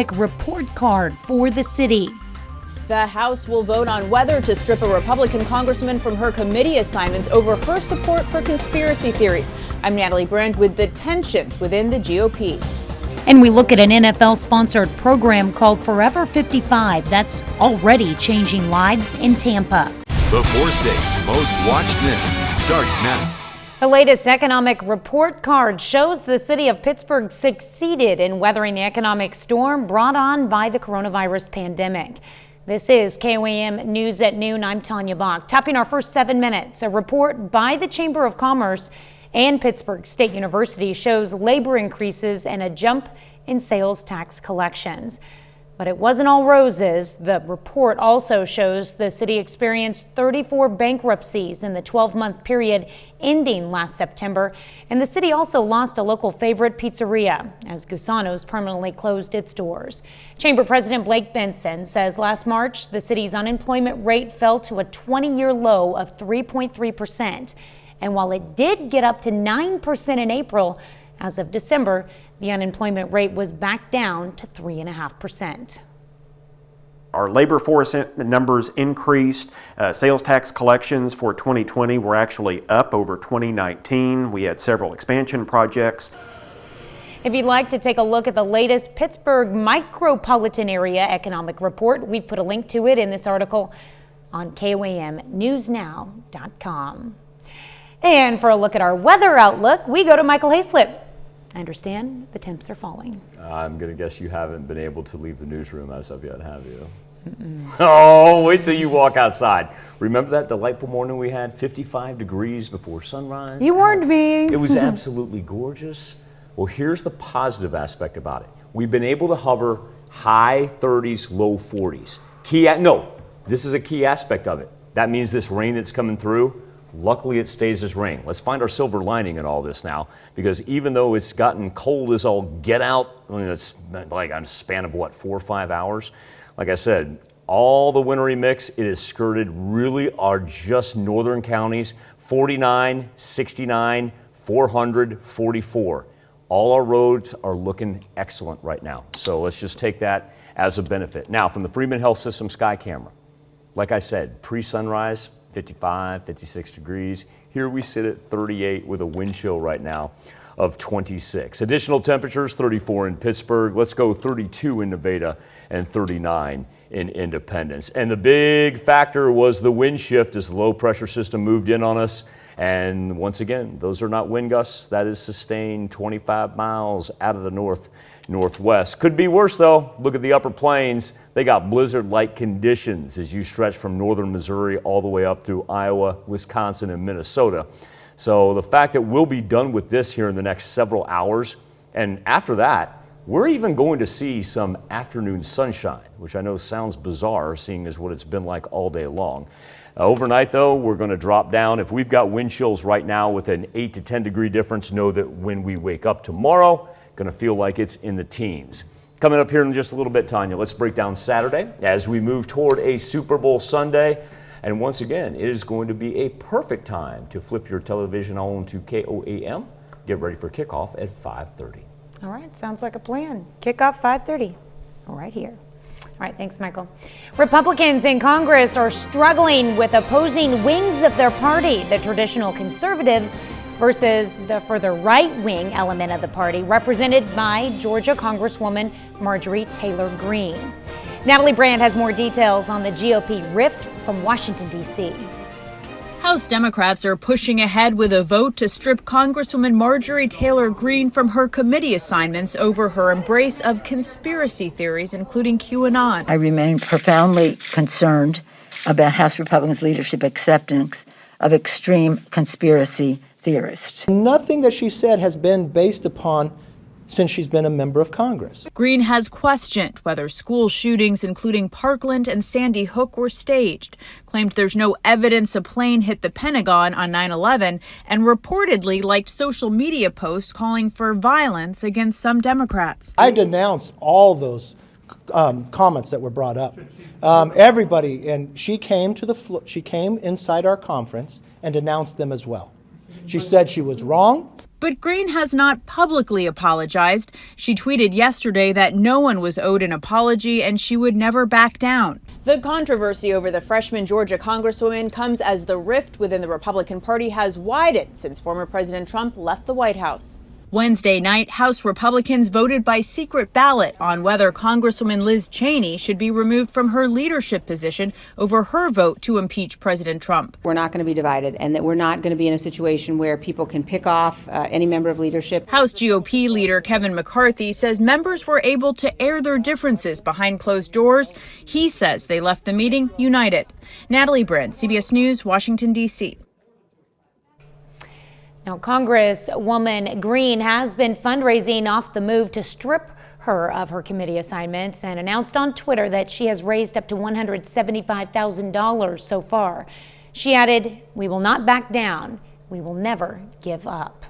Report card for the city. The House will vote on whether to strip a Republican congresswoman from her committee assignments over her support for conspiracy theories. I'm Natalie Brand with the tensions within the GOP. And we look at an NFL-sponsored program called Forever 55 that's already changing lives in Tampa. The 4 states' most watched news starts now. The latest economic report card shows the city of Pittsburgh succeeded in weathering the economic storm brought on by the coronavirus pandemic. This is KOAM News at Noon. I'm Tanya Bach. Topping our first 7 minutes, a report by the Chamber of Commerce and Pittsburgh State University shows labor increases and a jump in sales tax collections. But it wasn't all roses. The report also shows the city experienced 34 bankruptcies in the 12-month period ending last September. And the city also lost a local favorite pizzeria as Gusano's permanently closed its doors. Chamber President Blake Benson says last March, the city's unemployment rate fell to a 20-year low of 3.3%. And while it did get up to 9% in April, as of December, the unemployment rate was back down to 3.5%. Our labor force numbers increased. Sales tax collections for 2020 were actually up over 2019. We had several expansion projects. If you'd like to take a look at the latest Pittsburgh micropolitan area economic report, we've put a link to it in this article on KOAMnewsnow.com. And for a look at our weather outlook, we go to Michael Hayslip. I understand the temps are falling. I'm going to guess you haven't been able to leave the newsroom as of yet, have you? Oh, wait till you walk outside. Remember that delightful morning we had, 55 degrees before sunrise? You warned me. It was absolutely gorgeous. Well, here's the positive aspect about it. We've been able to hover high 30s, low 40s. This is a key aspect of it. That means this rain that's coming through, luckily it stays as rain. Let's find our silver lining in all this now, because even though it's gotten cold as all get out, I mean, it's like on a span of 4 or 5 hours. Like I said, all the wintry mix, it is skirted really are just northern counties, 49, 69, 400, 44. All our roads are looking excellent right now. So let's just take that as a benefit. Now, from the Freeman Health System Sky Camera, like I said, pre-sunrise, 55, 56 degrees. Here we sit at 38 with a wind chill right now of 26. Additional temperatures, 34 in Pittsburgh. Let's go 32 in Nevada and 39 in Independence. And the big factor was the wind shift as the low pressure system moved in on us. And once again, those are not wind gusts. That is sustained 25 miles out of the northwest. Could be worse though. Look at the upper plains. They got blizzard-like conditions as you stretch from northern Missouri all the way up through Iowa, Wisconsin, and Minnesota. So the fact that we'll be done with this here in the next several hours, and after that, we're even going to see some afternoon sunshine, which I know sounds bizarre seeing as what it's been like all day long. Overnight, though, we're going to drop down. If we've got wind chills right now with an 8 to 10 degree difference, know that when we wake up tomorrow, going to feel like it's in the teens. Coming up here in just a little bit, Tanya, let's break down Saturday as we move toward a Super Bowl Sunday. And once again, it is going to be a perfect time to flip your television on to KOAM. Get ready for kickoff at 5:30. All right, sounds like a plan. Kickoff 5:30, right here. All right, thanks, Michael. Republicans in Congress are struggling with opposing wings of their party, the traditional conservatives versus the further right-wing element of the party, represented by Georgia Congresswoman Marjorie Taylor Greene. Natalie Brand has more details on the GOP rift from Washington, D.C. House Democrats are pushing ahead with a vote to strip Congresswoman Marjorie Taylor Greene from her committee assignments over her embrace of conspiracy theories, including QAnon. I remain profoundly concerned about House Republicans' leadership acceptance of extreme conspiracy theorists. Nothing that she said has been based upon since she's been a member of Congress. Greene has questioned whether school shootings, including Parkland and Sandy Hook, were staged, claimed there's no evidence a plane hit the Pentagon on 9/11, and reportedly liked social media posts calling for violence against some Democrats. I denounce all those comments that were brought up. Everybody, and she came inside our conference and denounced them as well. She said she was wrong. But Greene has not publicly apologized. She tweeted yesterday that no one was owed an apology and she would never back down. The controversy over the freshman Georgia Congresswoman comes as the rift within the Republican Party has widened since former President Trump left the White House. Wednesday night, House Republicans voted by secret ballot on whether Congresswoman Liz Cheney should be removed from her leadership position over her vote to impeach President Trump. We're not going to be divided, and that we're not going to be in a situation where people can pick off any member of leadership. House GOP leader Kevin McCarthy says members were able to air their differences behind closed doors. He says they left the meeting united. Natalie Brand, CBS News, Washington, D.C. Now, Congresswoman Greene has been fundraising off the move to strip her of her committee assignments and announced on Twitter that she has raised up to $175,000 so far. She added, "We will not back down. We will never give up."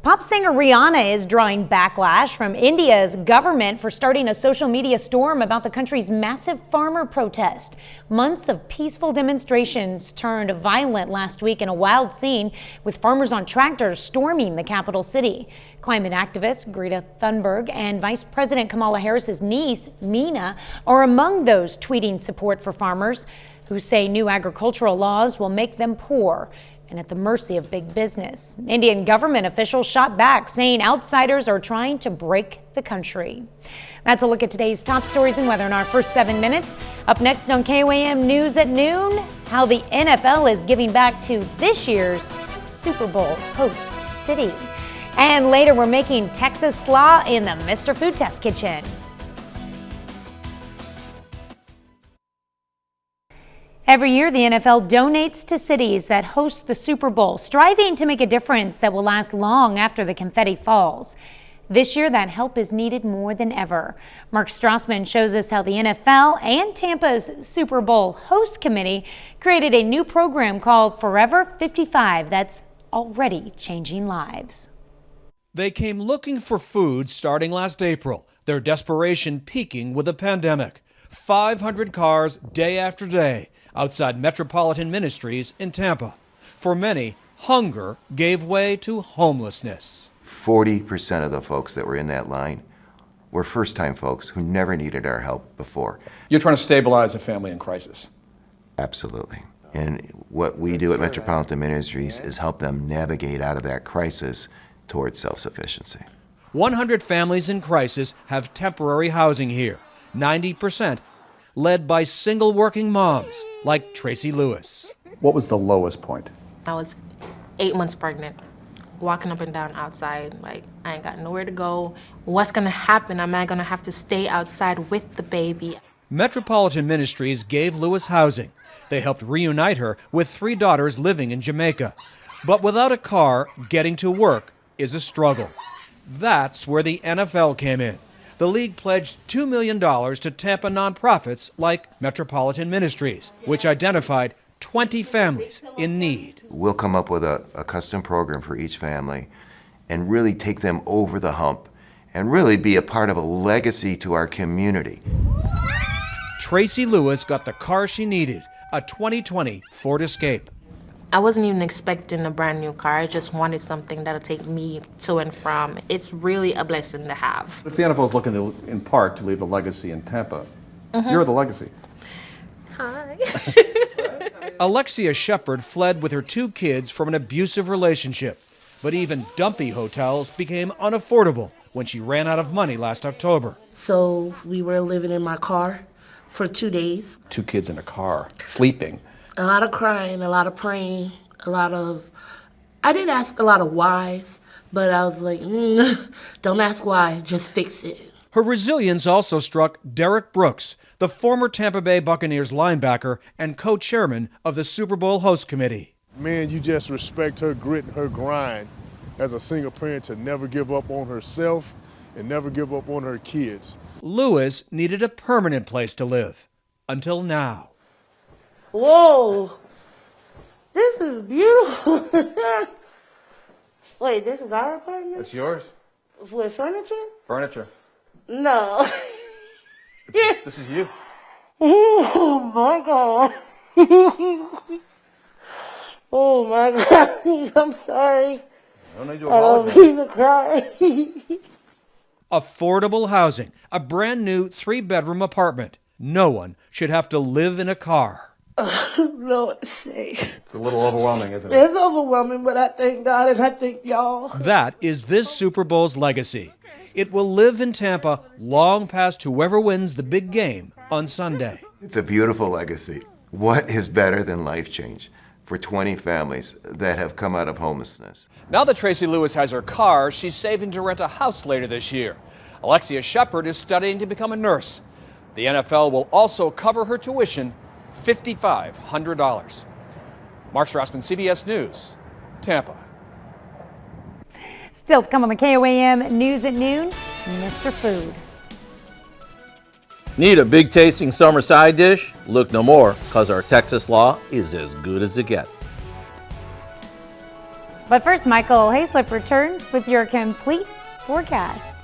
Pop singer Rihanna is drawing backlash from India's government for starting a social media storm about the country's massive farmer protest. Months of peaceful demonstrations turned violent last week in a wild scene with farmers on tractors storming the capital city. Climate activist Greta Thunberg and Vice President Kamala Harris's niece, Meena, are among those tweeting support for farmers who say new agricultural laws will make them poor and at the mercy of big business. Indian government officials shot back, saying outsiders are trying to break the country. That's a look at today's top stories and weather in our first 7 minutes. Up next on KOAM News at noon, how the NFL is giving back to this year's Super Bowl host city. And later, we're making Texas slaw in the Mr. Food Test kitchen. Every year, the NFL donates to cities that host the Super Bowl, striving to make a difference that will last long after the confetti falls. This year, that help is needed more than ever. Mark Strassman shows us how the NFL and Tampa's Super Bowl host committee created a new program called Forever 55 that's already changing lives. They came looking for food starting last April, their desperation peaking with the pandemic. 500 cars day after day outside Metropolitan Ministries in Tampa. For many, hunger gave way to homelessness. 40% of the folks that were in that line were first-time folks who never needed our help before. You're trying to stabilize a family in crisis. Absolutely. And what we do at Metropolitan Ministries is help them navigate out of that crisis towards self-sufficiency. 100 families in crisis have temporary housing here, 90% led by single working moms like Tracy Lewis. What was the lowest point? I was 8 months pregnant, walking up and down outside, like I ain't got nowhere to go. What's gonna happen? Am I gonna have to stay outside with the baby? Metropolitan Ministries gave Lewis housing. They helped reunite her with 3 daughters living in Jamaica. But without a car, getting to work is a struggle. That's where the NFL came in. The league pledged $2 million to Tampa nonprofits like Metropolitan Ministries, which identified 20 families in need. We'll come up with a custom program for each family and really take them over the hump and really be a part of a legacy to our community. Tracy Lewis got the car she needed, a 2020 Ford Escape. I wasn't even expecting a brand new car. I just wanted something that'll take me to and from. It's really a blessing to have. If the NFL is looking to, in part, to leave a legacy in Tampa, you're the legacy. Hi. Alexia Shepard fled with her 2 kids from an abusive relationship. But even dumpy hotels became unaffordable when she ran out of money last October. So we were living in my car for 2 days. 2 kids in a car, sleeping. A lot of crying, a lot of praying, I did ask a lot of whys, but I was like, don't ask why, just fix it. Her resilience also struck Derek Brooks, the former Tampa Bay Buccaneers linebacker and co-chairman of the Super Bowl host committee. Man, you just respect her grit and her grind as a single parent to never give up on herself and never give up on her kids. Lewis needed a permanent place to live, until now. Whoa, this is beautiful. Wait, this is our apartment? It's yours. With furniture? Furniture. No. This is you. Oh my God. Oh my God, I'm sorry. don't need to I don't apologize. mean to cry. Affordable housing, a brand new 3-bedroom apartment. No one should have to live in a car. I don't know what to say. It's a little overwhelming, isn't it? It's overwhelming, but I thank God and I thank y'all. That is this Super Bowl's legacy. It will live in Tampa long past whoever wins the big game on Sunday. It's a beautiful legacy. What is better than life change for 20 families that have come out of homelessness? Now that Tracy Lewis has her car, she's saving to rent a house later this year. Alexia Shepard is studying to become a nurse. The NFL will also cover her tuition, $5,500. Mark Strassman, CBS News, Tampa. Still to come on the KOAM News at Noon, Mr. Food. Need a big tasting summer side dish? Look no more, because our Texas law is as good as it gets. But first, Michael Hayslip returns with your complete forecast.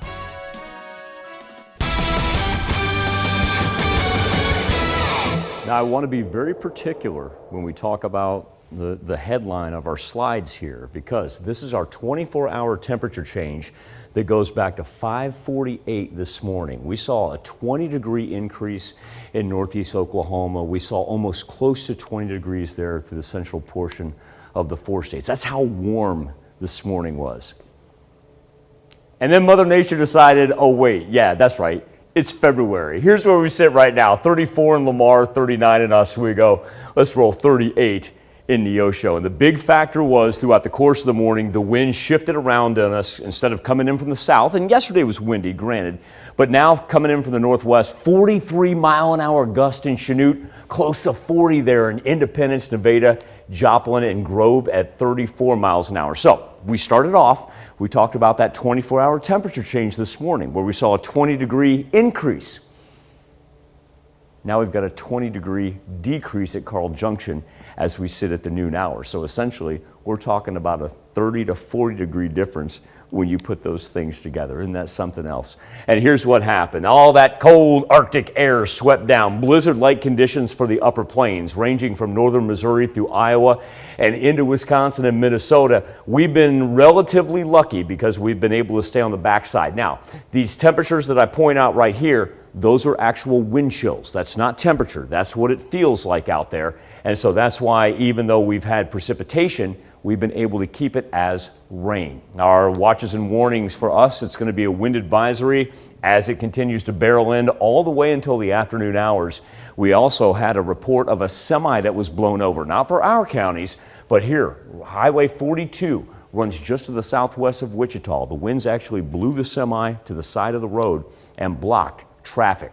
Now, I want to be very particular when we talk about the headline of our slides here, because this is our 24-hour temperature change that goes back to 5:48 this morning. We saw a 20-degree increase in northeast Oklahoma. We saw almost close to 20 degrees there through the central portion of the 4 states. That's how warm this morning was. And then Mother Nature decided, oh wait, yeah, that's right. It's February. Here's where we sit right now. 34 in Lamar, 39 in Oswego. Let's roll 38 in Neosho. And the big factor was throughout the course of the morning, the wind shifted around on us instead of coming in from the south. And yesterday was windy, granted, but now coming in from the northwest, 43-mile-an-hour gust in Chanute, close to 40 there in Independence, Nevada, Joplin, and Grove at 34 miles an hour. So we started off, we talked about that 24-hour temperature change this morning where we saw a 20-degree increase. Now we've got a 20-degree decrease at Carl Junction as we sit at the noon hour. So essentially, we're talking about a 30 to 40-degree difference when you put those things together. Isn't that something else? And here's what happened. All that cold Arctic air swept down. Blizzard-like conditions for the upper plains, ranging from northern Missouri through Iowa and into Wisconsin and Minnesota. We've been relatively lucky because we've been able to stay on the backside. Now, these temperatures that I point out right here, those are actual wind chills. That's not temperature. That's what it feels like out there. And so that's why, even though we've had precipitation, we've been able to keep it as rain. Our watches and warnings for us, it's going to be a wind advisory as it continues to barrel in all the way until the afternoon hours. We also had a report of a semi that was blown over, not for our counties, but here, Highway 42 runs just to the southwest of Wichita. The winds actually blew the semi to the side of the road and blocked traffic.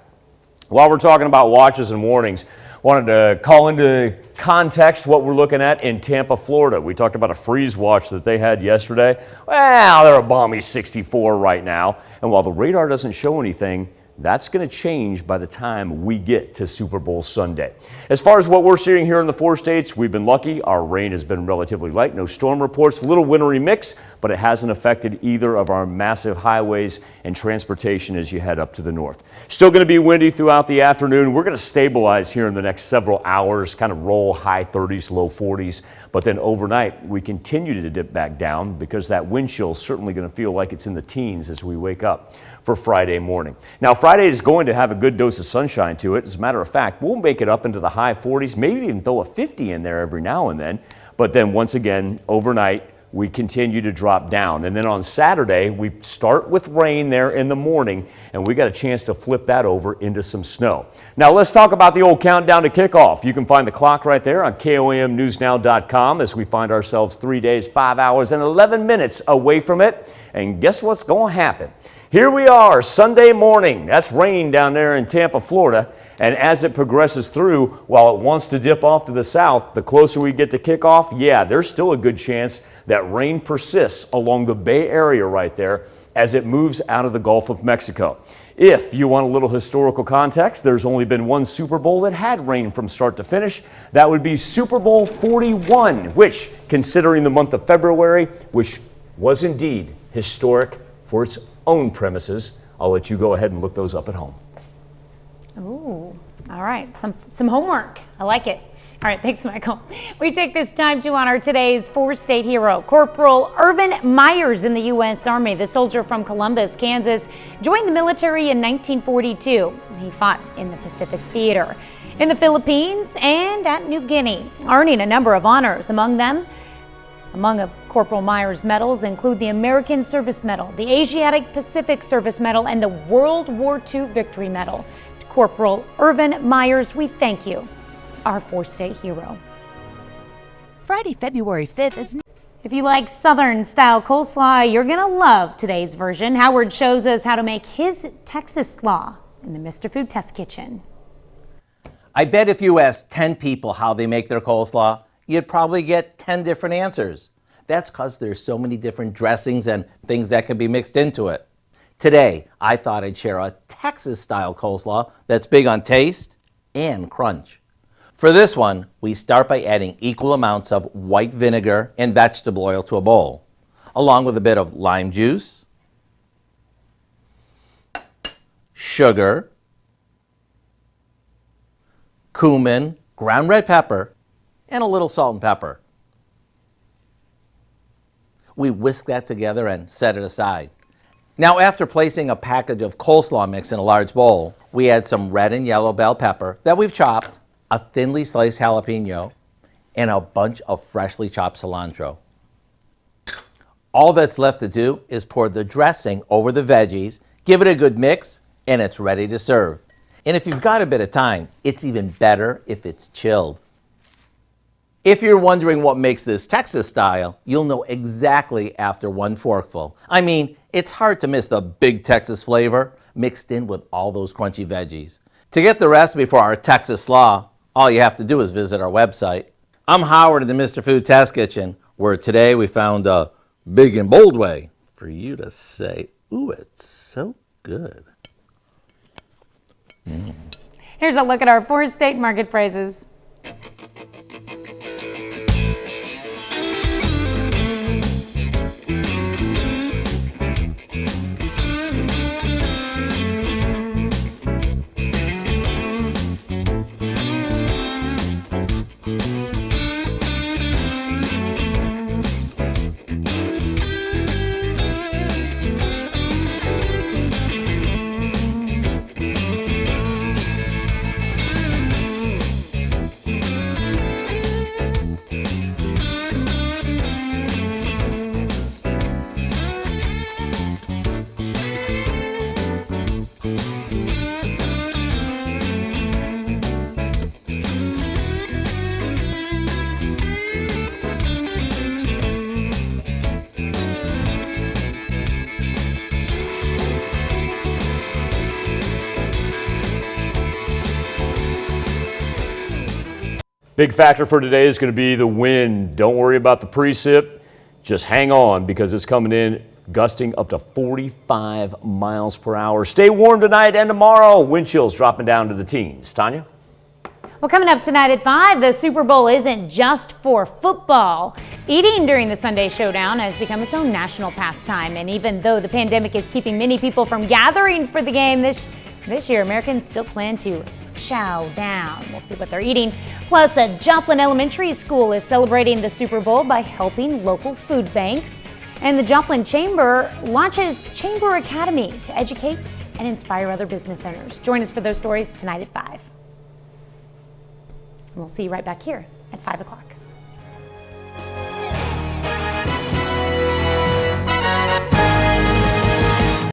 While we're talking about watches and warnings, wanted to call into context what we're looking at in Tampa, Florida. We talked about a freeze watch that they had yesterday. Well, they're a balmy 64 right now. And while the radar doesn't show anything, that's going to change by the time we get to Super Bowl Sunday. As far as what we're seeing here in the 4 states, we've been lucky. Our rain has been relatively light. No storm reports, a little wintry mix, but it hasn't affected either of our massive highways and transportation as you head up to the north. Still going to be windy throughout the afternoon. We're going to stabilize here in the next several hours, kind of roll high 30s, low 40s. But then overnight, we continue to dip back down because that wind chill is certainly going to feel like it's in the teens as we wake up for Friday morning. Now, Friday is going to have a good dose of sunshine to it. As a matter of fact, we'll make it up into the high 40s, maybe even throw a 50 in there every now and then. But then once again, overnight, we continue to drop down. And then on Saturday, we start with rain there in the morning, and we got a chance to flip that over into some snow. Now, let's talk about the old countdown to kickoff. You can find the clock right there on KOAMnewsnow.com as we find ourselves 3 days, 5 hours, and 11 minutes away from it. And guess what's going to happen? Here we are, Sunday morning. That's rain down there in Tampa, Florida. And as it progresses through, while it wants to dip off to the south, the closer we get to kickoff, yeah, there's still a good chance that rain persists along the Bay Area right there as it moves out of the Gulf of Mexico. If you want a little historical context, there's only been one Super Bowl that had rain from start to finish. That would be Super Bowl 41, which, considering the month of February, which was indeed historic for its own premises. I'll let you go ahead and look those up at home. Ooh, All right, some homework. I like it. All right, thanks, Michael. We take this time to honor today's four-state hero, Corporal Irvin Myers in the U.S. Army. The soldier from Columbus, Kansas, joined the military in 1942. He fought in the Pacific Theater, in the Philippines, and at New Guinea, earning a number of honors. Among Corporal Myers' medals include the American Service Medal, the Asiatic Pacific Service Medal, and the World War II Victory Medal. Corporal Irvin Myers, we thank you, our four-state hero. Friday, February 5th is... If you like Southern-style coleslaw, you're going to love today's version. Howard shows us how to make his Texas slaw in the Mr. Food Test Kitchen. I bet if you asked 10 people how they make their coleslaw, you'd probably get 10 different answers. That's because there's so many different dressings and things that can be mixed into it. Today, I thought I'd share a Texas-style coleslaw that's big on taste and crunch. For this one, we start by adding equal amounts of white vinegar and vegetable oil to a bowl, along with a bit of lime juice, sugar, cumin, ground red pepper, and a little salt and pepper. We whisk that together and set it aside. Now, after placing a package of coleslaw mix in a large bowl, we add some red and yellow bell pepper that we've chopped, a thinly sliced jalapeno, and a bunch of freshly chopped cilantro. All that's left to do is pour the dressing over the veggies, give it a good mix, and it's ready to serve. And if you've got a bit of time, it's even better if it's chilled. If you're wondering what makes this Texas style, you'll know exactly after one forkful. I mean, it's hard to miss the big Texas flavor mixed in with all those crunchy veggies. To get the recipe for our Texas slaw, all you have to do is visit our website. I'm Howard in the Mr. Food Test Kitchen, where today we found a big and bold way for you to say, ooh, it's so good. Here's a look at our four-state market prices. Big factor for today is going to be the wind. Don't worry about the precip. Just hang on because it's coming in gusting up to 45 miles per hour. Stay warm tonight and tomorrow. Wind chills dropping down to the teens. Tanya? Well, coming up tonight at 5, the Super Bowl isn't just for football. Eating during the Sunday Showdown has become its own national pastime. And even though the pandemic is keeping many people from gathering for the game this year, Americans still plan to chow down. We'll see what they're eating. Plus, a Joplin Elementary School is celebrating the Super Bowl by helping local food banks. And the Joplin Chamber launches Chamber Academy to educate and inspire other business owners. Join us for those stories tonight at 5. And we'll see you right back here at 5 o'clock.